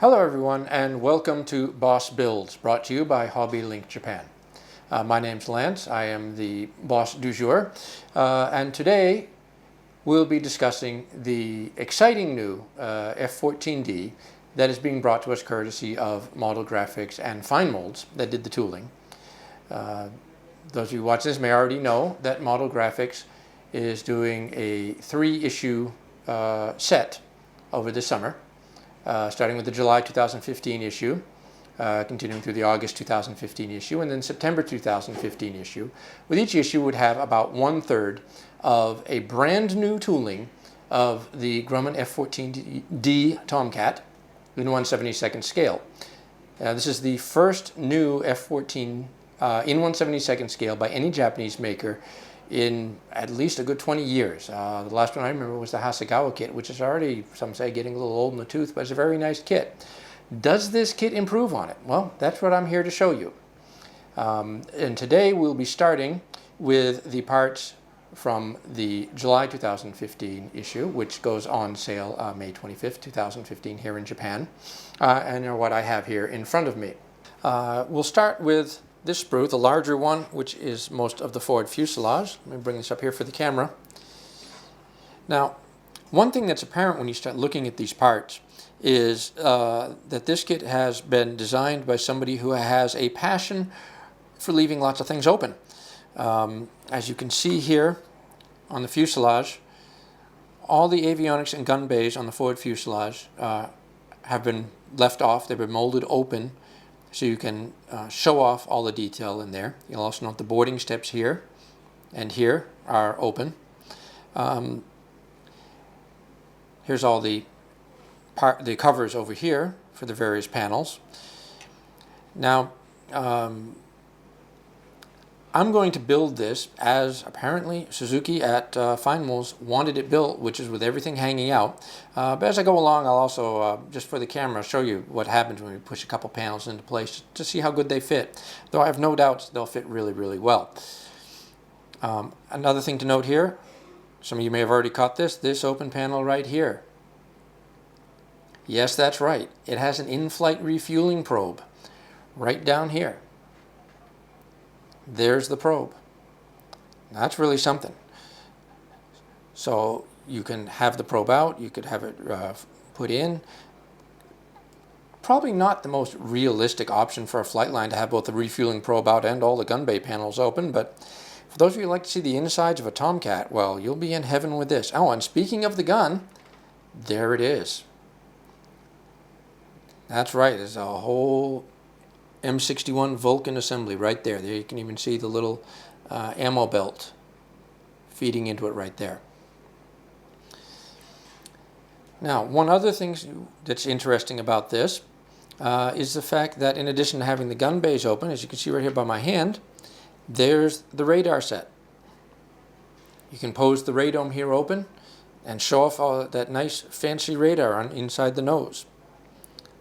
Hello everyone and welcome to Boss Builds, brought to you by HobbyLink Japan. My name's Lance, I am the boss du jour, and today we'll be discussing the exciting new F14-D that is being brought to us courtesy of Model Graphix and Fine Molds that did the tooling. Those of you who watch this may already know that Model Graphix is doing a 3-issue set over the summer. Starting with the July 2015 issue, continuing through the August 2015 issue, and then September 2015 issue. With each issue would have about 1/3 of a brand new tooling of the Grumman F14-D Tomcat in 1/72nd scale. This is the first new F14 in 1/72nd scale by any Japanese maker in at least a good 20 years. The last one I remember was the Hasegawa kit, which is already, some say, getting a little old in the tooth, but it's a very nice kit. Does this kit improve on it? Well, that's what I'm here to show you. And today we'll be starting with the parts from the July 2015 issue, which goes on sale May 25th, 2015 here in Japan, and are what I have here in front of me. We'll start with this sprue, the larger one, which is most of the forward fuselage. Let me bring this up here for the camera. Now, one thing that's apparent when you start looking at these parts is that this kit has been designed by somebody who has a passion for leaving lots of things open. As you can see here on the fuselage, all the avionics and gun bays on the forward fuselage have been left off. They've been molded open, so you can show off all the detail in there. You'll also note the boarding steps here and here are open. Here's all the covers over here for the various panels. Now, I'm going to build this as apparently Suzuki at Fine Molds wanted it built, which is with everything hanging out. But as I go along, I'll also, just for the camera, show you what happens when we push a couple panels into place to see how good they fit. Though I have no doubts they'll fit really, really well. Another thing to note here, some of you may have already caught this open panel right here. Yes, that's right. It has an in-flight refueling probe right down here. There's the probe. That's really something. So you can have the probe out, you could have it put in. Probably not the most realistic option for a flight line to have both the refueling probe out and all the gun bay panels open, but for those of you who like to see the insides of a Tomcat, well, you'll be in heaven with this. Oh, and speaking of the gun, there it is. That's right, there's a whole M61 Vulcan assembly right there. There you can even see the little ammo belt feeding into it right there. Now, one other thing that's interesting about this is the fact that in addition to having the gun bays open, as you can see right here by my hand, there's the radar set. You can pose the radome here open and show off all that nice fancy radar on inside the nose.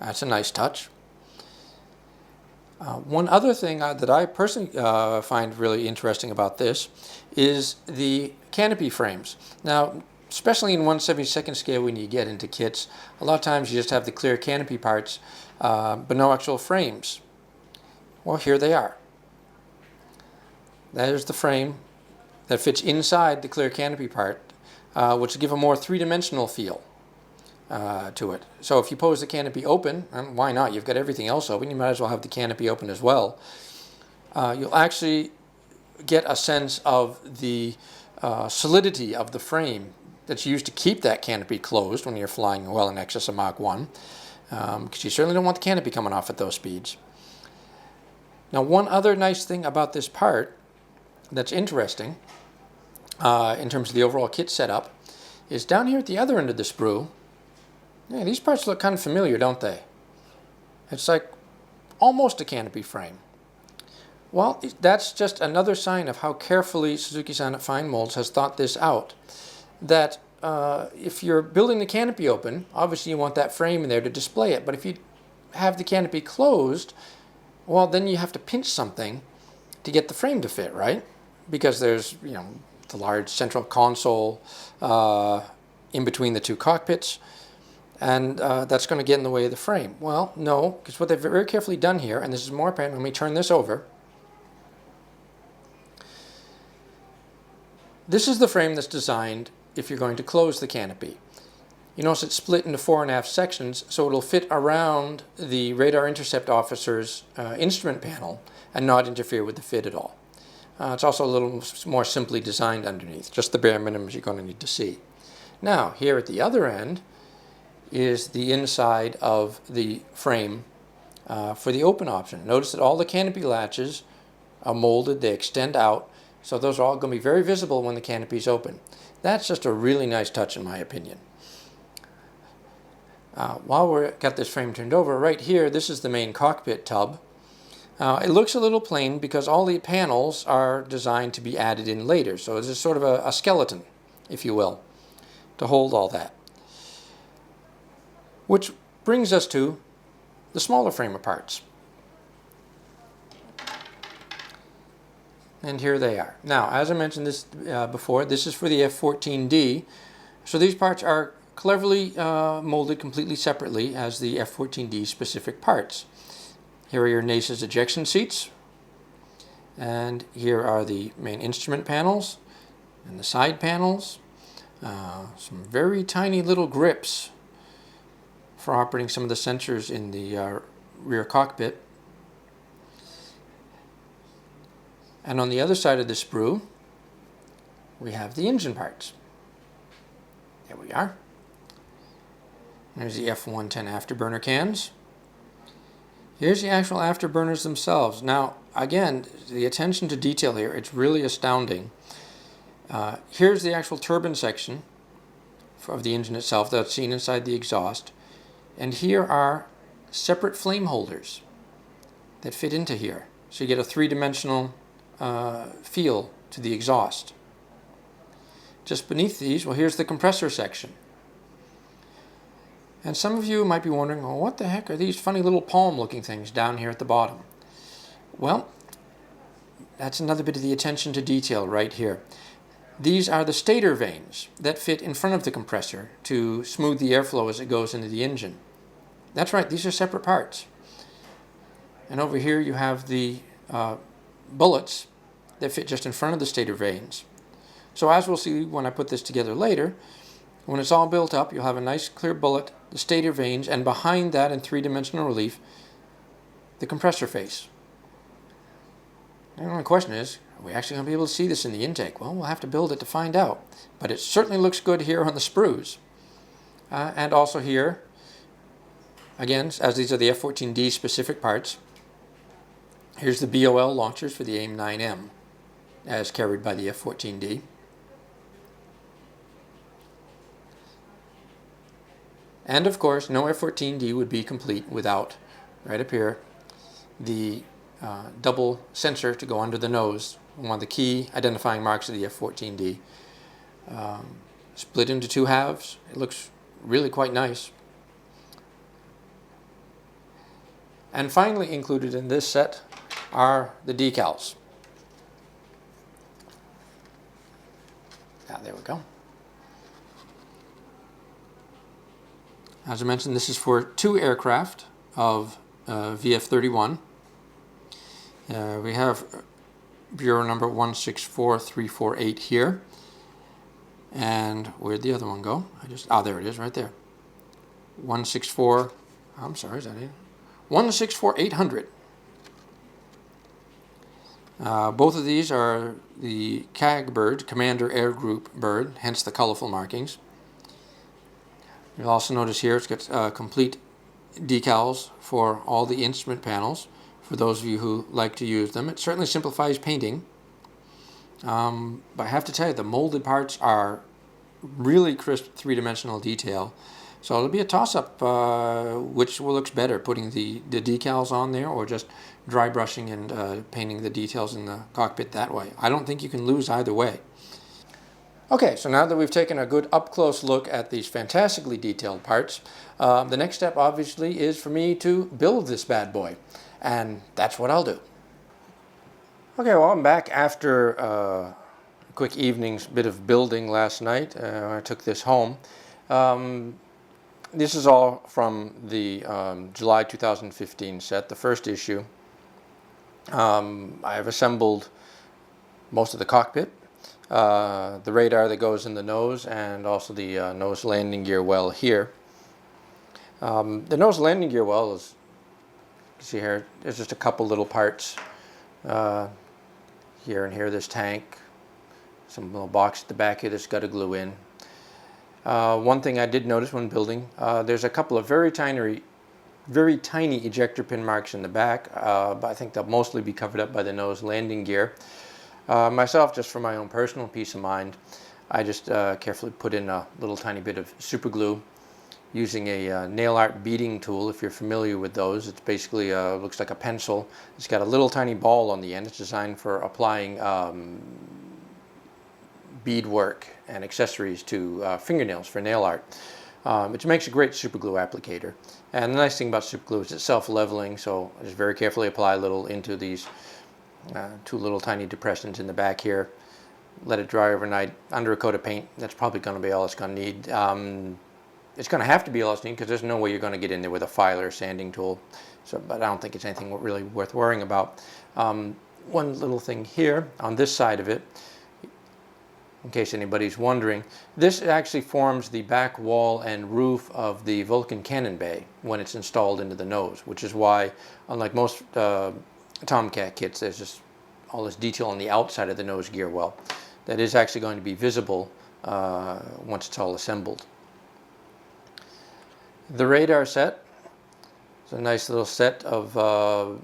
That's a nice touch. One other thing that I personally find really interesting about this is the canopy frames. Now, especially in 1/72nd scale when you get into kits, a lot of times you just have the clear canopy parts, but no actual frames. Well, here they are. There's the frame that fits inside the clear canopy part, which will give a more three-dimensional feel to it. So if you pose the canopy open, and why not? You've got everything else open, you might as well have the canopy open as well. You'll actually get a sense of the solidity of the frame that's used to keep that canopy closed when you're flying well in excess of Mach 1, because you certainly don't want the canopy coming off at those speeds. Now, one other nice thing about this part that's interesting in terms of the overall kit setup is down here at the other end of the sprue. Yeah, these parts look kind of familiar, don't they? It's like almost a canopy frame. Well, that's just another sign of how carefully Suzuki-san at Fine Molds has thought this out. That if you're building the canopy open, obviously you want that frame in there to display it. But if you have the canopy closed, well, then you have to pinch something to get the frame to fit, right? Because there's, you know, the large central console in between the two cockpits. and that's going to get in the way of the frame. Well, no, because what they've very carefully done here, and this is more apparent when we turn this over, this is the frame that's designed if you're going to close the canopy. You notice it's split into 4.5 sections, so it'll fit around the radar intercept officer's instrument panel and not interfere with the fit at all. It's also a little more simply designed underneath, just the bare minimums you're going to need to see. Now, here at the other end is the inside of the frame for the open option. Notice that all the canopy latches are molded, they extend out, so those are all going to be very visible when the canopy is open. That's just a really nice touch in my opinion. While we've got this frame turned over, right here, this is the main cockpit tub. It looks a little plain because all the panels are designed to be added in later, so this is sort of a skeleton, if you will, to hold all that. Which brings us to the smaller frame of parts. And here they are. Now, as I mentioned this before, this is for the F14-D, so these parts are cleverly molded completely separately as the F14D specific parts. Here are your NACE's ejection seats, and here are the main instrument panels and the side panels. Some very tiny little grips for operating some of the sensors in the rear cockpit. And on the other side of the sprue, we have the engine parts. There we are. There's the F110 afterburner cans. Here's the actual afterburners themselves. Now, again, the attention to detail here, it's really astounding. Here's the actual turbine section of the engine itself that's seen inside the exhaust. And here are separate flame holders that fit into here. So you get a three-dimensional feel to the exhaust. Just beneath these, well, here's the compressor section. And some of you might be wondering, well, what the heck are these funny little palm-looking things down here at the bottom? Well, that's another bit of the attention to detail right here. These are the stator vanes that fit in front of the compressor to smooth the airflow as it goes into the engine. That's right, these are separate parts. And over here you have the bullets that fit just in front of the stator vanes. So as we'll see when I put this together later, when it's all built up, you'll have a nice clear bullet, the stator vanes, and behind that in three-dimensional relief, the compressor face. And the only question is, are we actually going to be able to see this in the intake? Well, we'll have to build it to find out. But it certainly looks good here on the sprues. And also here, again, as these are the F14D specific parts, here's the BOL launchers for the AIM-9M, as carried by the F14D. And of course, no F14D would be complete without, right up here, the double sensor to go under the nose, one of the key identifying marks of the F14D. Split into two halves. It looks really quite nice. And finally included in this set are the decals. There we go. As I mentioned, this is for two aircraft of VF-31. We have bureau number 164348 here. And where'd the other one go? There it is right there. 164, I'm sorry, is that it? 164800. Both of these are the CAG bird, Commander Air Group bird, hence the colorful markings. You'll also notice here it's got complete decals for all the instrument panels for those of you who like to use them. It certainly simplifies painting. But I have to tell you, the molded parts are really crisp three-dimensional detail. So it'll be a toss-up which looks better, putting the decals on there or just dry brushing and painting the details in the cockpit that way. I don't think you can lose either way. Okay, so now that we've taken a good up-close look at these fantastically detailed parts, the next step obviously is for me to build this bad boy, and that's what I'll do. Okay, well, I'm back after a quick evening's bit of building last night. I took this home. This is all from the July 2015 set, the first issue. I've assembled most of the cockpit, the radar that goes in the nose, and also the nose landing gear well here. The nose landing gear well is, you see here, there's just a couple little parts here and here. This tank, some little box at the back here that's got to glue in. One thing I did notice when building, there's a couple of very tiny ejector pin marks in the back, but I think they'll mostly be covered up by the nose landing gear. Myself, just for my own personal peace of mind, I just carefully put in a little tiny bit of super glue using a nail art beading tool. If you're familiar with those, it's basically looks like a pencil. It's got a little tiny ball on the end. It's designed for applying beadwork and accessories to fingernails for nail art, which makes a great super glue applicator. And the nice thing about super glue is it's self-leveling, so I just very carefully apply a little into these two little tiny depressions in the back here. Let it dry overnight under a coat of paint. That's probably going to be all it's going to need. It's going to have to be all it's need because there's no way you're going to get in there with a filer or sanding tool. So, but I don't think it's anything really worth worrying about. One little thing here on this side of it, in case anybody's wondering, this actually forms the back wall and roof of the Vulcan cannon bay when it's installed into the nose, which is why, unlike most Tomcat kits, there's just all this detail on the outside of the nose gear well that is actually going to be visible once it's all assembled. The radar set is a nice little set of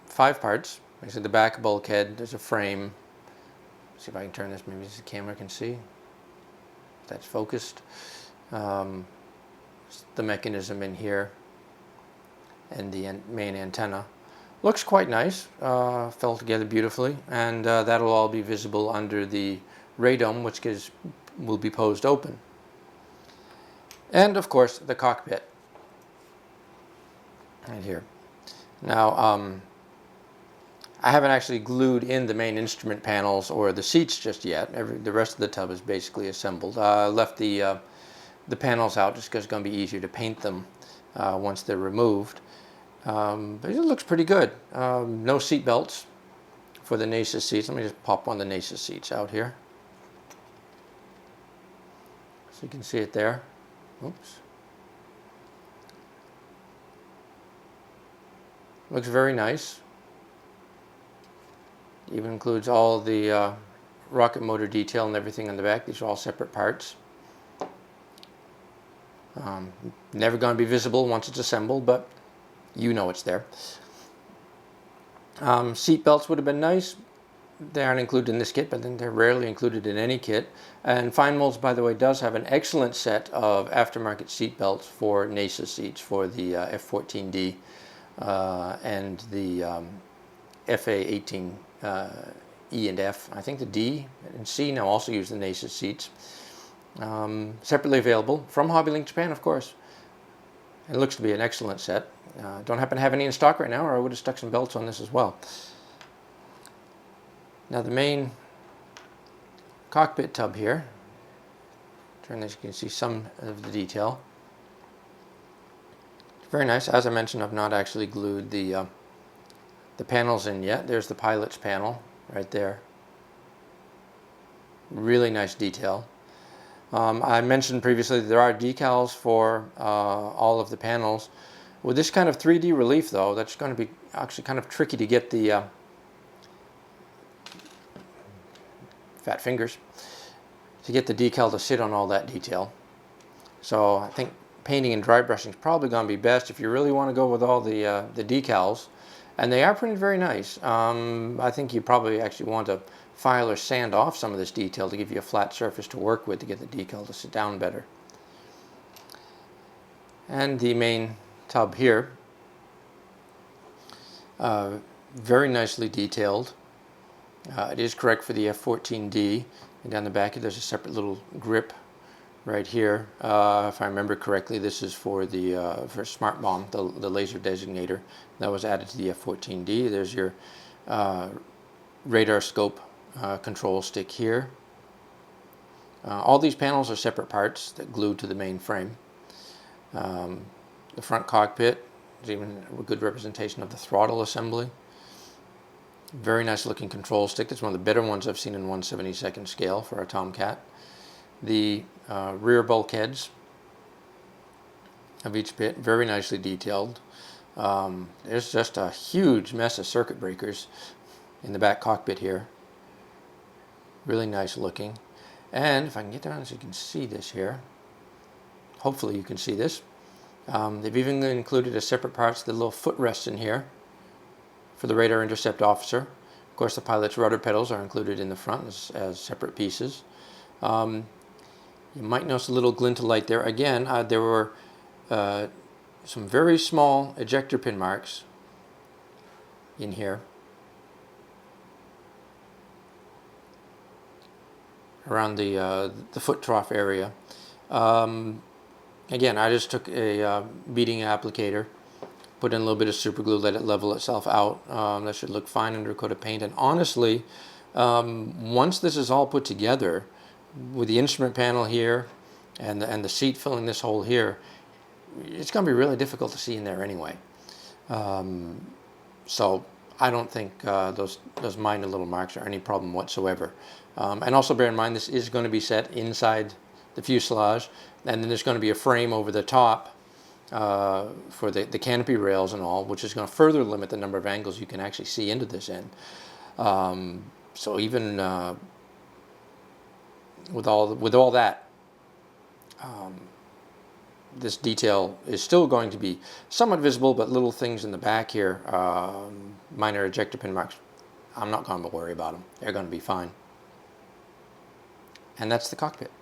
5 parts. Like I said, the back bulkhead, there's a frame. See if I can turn this, maybe the camera can see. That's focused. The mechanism in here and the main antenna. Looks quite nice, fell together beautifully, and that'll all be visible under the radome, which will be posed open. And of course the cockpit, right here. Now, I haven't actually glued in the main instrument panels or the seats just yet. The rest of the tub is basically assembled. I left the panels out just because it's going to be easier to paint them once they're removed. But it looks pretty good. No seat belts for the NASA seats. Let me just pop one of the NASA seats out here, so you can see it there. Oops. Looks very nice. Even includes all the rocket motor detail and everything on the back. These are all separate parts. Never going to be visible once it's assembled, but you know it's there. Seat belts would have been nice. They aren't included in this kit, but then they're rarely included in any kit. And Fine Molds, by the way, does have an excellent set of aftermarket seat belts for NASA seats for the F14-D and the FA-18 E and F. I think the D and C now also use the NASA seats. Separately available from HobbyLink Japan, of course. It looks to be an excellent set. Don't happen to have any in stock right now, or I would have stuck some belts on this as well. Now the main cockpit tub here. Turn this, you can see some of the detail. It's very nice. As I mentioned, I've not actually glued the panels in yet. There's the pilot's panel right there. Really nice detail. I mentioned previously there are decals for all of the panels. With this kind of 3D relief, though, that's going to be actually kind of tricky to get the fat fingers to get the decal to sit on all that detail. So I think painting and dry brushing is probably going to be best if you really want to go with all the decals. And they are printed very nice. I think you probably actually want to file or sand off some of this detail to give you a flat surface to work with to get the decal to sit down better. And the main tub here, very nicely detailed. It is correct for the F14D, and down the back there's a separate little grip right here. If I remember correctly, this is for the for Smart Bomb, the laser designator that was added to the F14D. There's your radar scope control stick here. All these panels are separate parts that glue to the main frame. The front cockpit is even a good representation of the throttle assembly. Very nice looking control stick. It's one of the better ones I've seen in 1/72nd scale for a Tomcat. The rear bulkheads of each bit, very nicely detailed. There's just a huge mess of circuit breakers in the back cockpit here. Really nice looking. And if I can get down so you can see this here, hopefully you can see this. They've even included as separate parts the little footrests in here for the radar intercept officer. Of course, the pilot's rudder pedals are included in the front as separate pieces. You might notice a little glint of light there. Again, there were some very small ejector pin marks in here around the foot trough area. Again, I just took a beading applicator, put in a little bit of super glue, let it level itself out. That should look fine under a coat of paint. And honestly, once this is all put together, with the instrument panel here and the seat filling this hole here, it's going to be really difficult to see in there anyway. So I don't think those minor little marks are any problem whatsoever. And also bear in mind, this is going to be set inside the fuselage, and then there's going to be a frame over the top for the canopy rails and all, which is going to further limit the number of angles you can actually see into this end. So even with all that, this detail is still going to be somewhat visible, but little things in the back here, minor ejector pin marks, I'm not going to worry about them. They're going to be fine. And that's the cockpit.